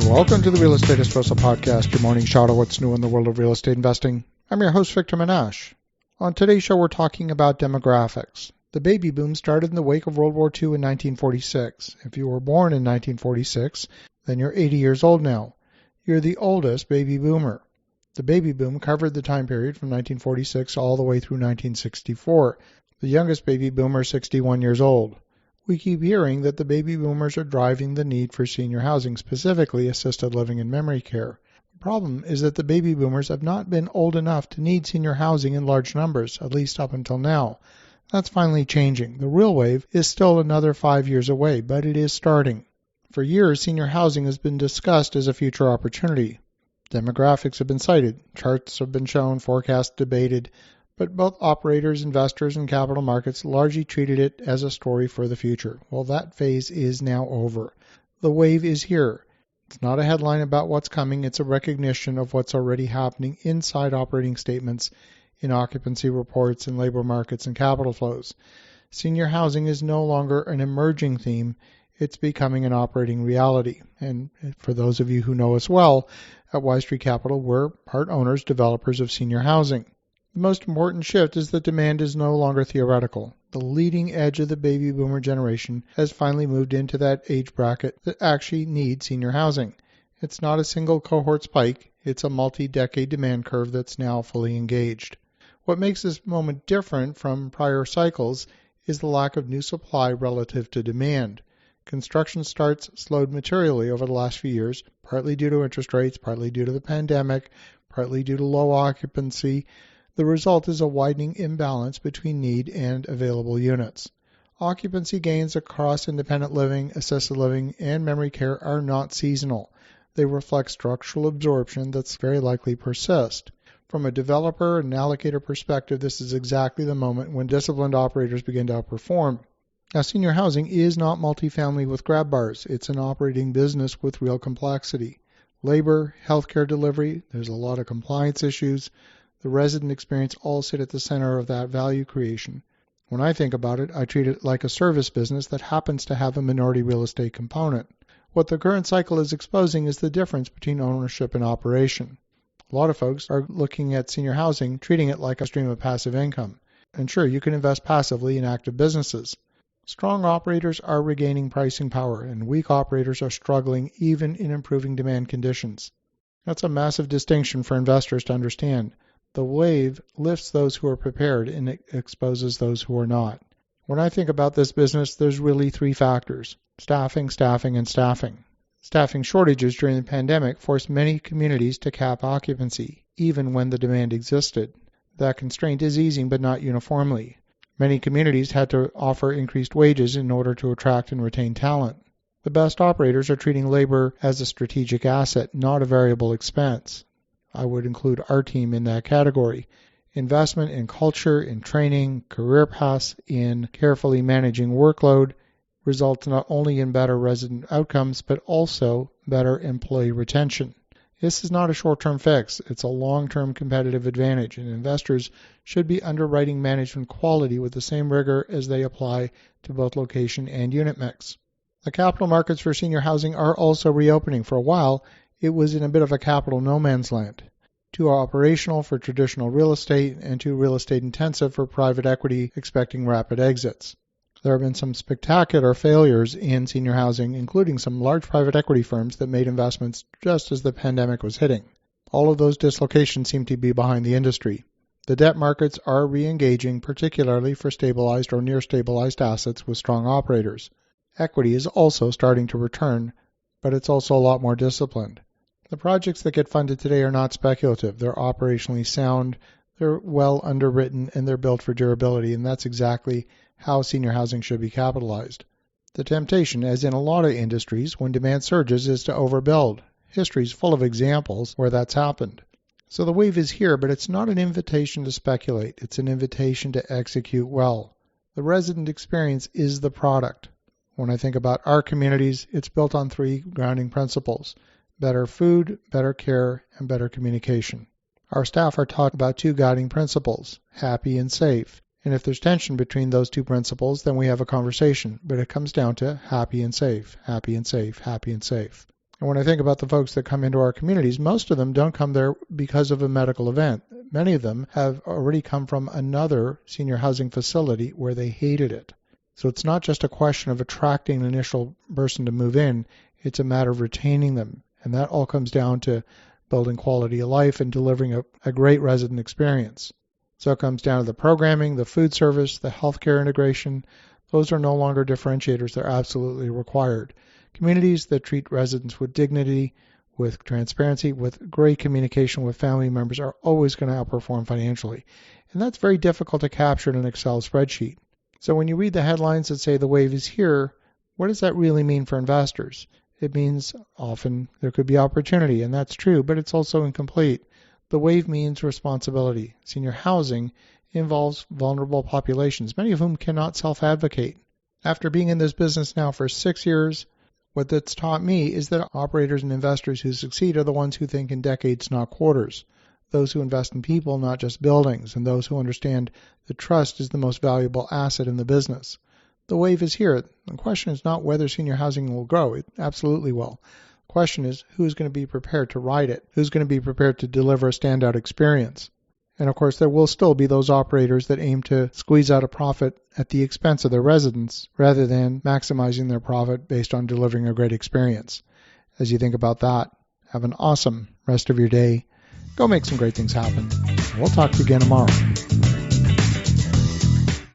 Welcome to the Real Estate Espresso Podcast, your morning shot of what's new in the world of real estate investing. I'm your host, Victor Minash. On today's show, we're talking about demographics. The baby boom started in the wake of World War II in 1946. If you were born in 1946, then you're 80 years old now. You're the oldest baby boomer. The baby boom covered the time period from 1946 all the way through 1964. The youngest baby boomer is 61 years old. We keep hearing that the baby boomers are driving the need for senior housing, specifically assisted living and memory care. The problem is that the baby boomers have not been old enough to need senior housing in large numbers, at least up until now. That's finally changing. The real wave is still another 5 years away, but it is starting. For years, senior housing has been discussed as a future opportunity. Demographics have been cited, charts have been shown, forecasts debated, but both operators, investors, and capital markets largely treated it as a story for the future. Well, that phase is now over. The wave is here. It's not a headline about what's coming, it's a recognition of what's already happening inside operating statements, in occupancy reports, in labor markets, and capital flows. Senior housing is no longer an emerging theme, it's becoming an operating reality. And for those of you who know us well, at Y Street Capital, we're part owners, developers of senior housing. The most important shift is that demand is no longer theoretical. The leading edge of the baby boomer generation has finally moved into that age bracket that actually needs senior housing. It's not a single cohort spike, it's a multi-decade demand curve that's now fully engaged. What makes this moment different from prior cycles is the lack of new supply relative to demand. Construction starts slowed materially over the last few years, partly due to interest rates, partly due to the pandemic, partly due to low occupancy. The result is a widening imbalance between need and available units. Occupancy gains across independent living, assisted living, and memory care are not seasonal. They reflect structural absorption that's very likely persist. From a developer and allocator perspective, this is exactly the moment when disciplined operators begin to outperform. Now, senior housing is not multifamily with grab bars. It's an operating business with real complexity. Labor, healthcare delivery, there's a lot of compliance issues. The resident experience all sit at the center of that value creation. When I think about it, I treat it like a service business that happens to have a minority real estate component. What the current cycle is exposing is the difference between ownership and operation. A lot of folks are looking at senior housing, treating it like a stream of passive income. And sure, you can invest passively in active businesses. Strong operators are regaining pricing power, and weak operators are struggling even in improving demand conditions. That's a massive distinction for investors to understand. The wave lifts those who are prepared and it exposes those who are not. When I think about this business, there's really three factors: staffing, staffing, and staffing. Staffing shortages during the pandemic forced many communities to cap occupancy, even when the demand existed. That constraint is easing, but not uniformly. Many communities had to offer increased wages in order to attract and retain talent. The best operators are treating labor as a strategic asset, not a variable expense. I would include our team in that category. Investment in culture, in training, career paths, in carefully managing workload results not only in better resident outcomes, but also better employee retention. This is not a short-term fix. It's a long-term competitive advantage, and investors should be underwriting management quality with the same rigor as they apply to both location and unit mix. The capital markets for senior housing are also reopening. For a while, it was in a bit of a capital no man's land. Too operational for traditional real estate and too real estate intensive for private equity expecting rapid exits. There have been some spectacular failures in senior housing, including some large private equity firms that made investments just as the pandemic was hitting. All of those dislocations seem to be behind the industry. The debt markets are re-engaging, particularly for stabilized or near stabilized assets with strong operators. Equity is also starting to return, but it's also a lot more disciplined. The projects that get funded today are not speculative. They're operationally sound, they're well underwritten, and they're built for durability, and that's exactly how senior housing should be capitalized. The temptation, as in a lot of industries, when demand surges, is to overbuild. History is full of examples where that's happened. So the wave is here, but it's not an invitation to speculate. It's an invitation to execute well. The resident experience is the product. When I think about our communities, it's built on three grounding principles: better food, better care, and better communication. Our staff are taught about two guiding principles: happy and safe. And if there's tension between those two principles, then we have a conversation. But it comes down to happy and safe, happy and safe, happy and safe. And when I think about the folks that come into our communities, most of them don't come there because of a medical event. Many of them have already come from another senior housing facility where they hated it. So it's not just a question of attracting an initial person to move in, it's a matter of retaining them. And that all comes down to building quality of life and delivering a great resident experience. So it comes down to the programming, the food service, the healthcare integration. Those are no longer differentiators, they're absolutely required. Communities that treat residents with dignity, with transparency, with great communication with family members are always going to outperform financially. And that's very difficult to capture in an Excel spreadsheet. So when you read the headlines that say the wave is here, what does that really mean for investors? It means often there could be opportunity, and that's true, but it's also incomplete. The wave means responsibility. Senior housing involves vulnerable populations, many of whom cannot self-advocate. After being in this business now for 6 years, what that's taught me is that operators and investors who succeed are the ones who think in decades, not quarters. Those who invest in people, not just buildings, and those who understand that trust is the most valuable asset in the business. The wave is here. The question is not whether senior housing will grow. It absolutely will. The question is who is going to be prepared to ride it? Who's going to be prepared to deliver a standout experience? And of course, there will still be those operators that aim to squeeze out a profit at the expense of their residents rather than maximizing their profit based on delivering a great experience. As you think about that, have an awesome rest of your day. Go make some great things happen. We'll talk to you again tomorrow.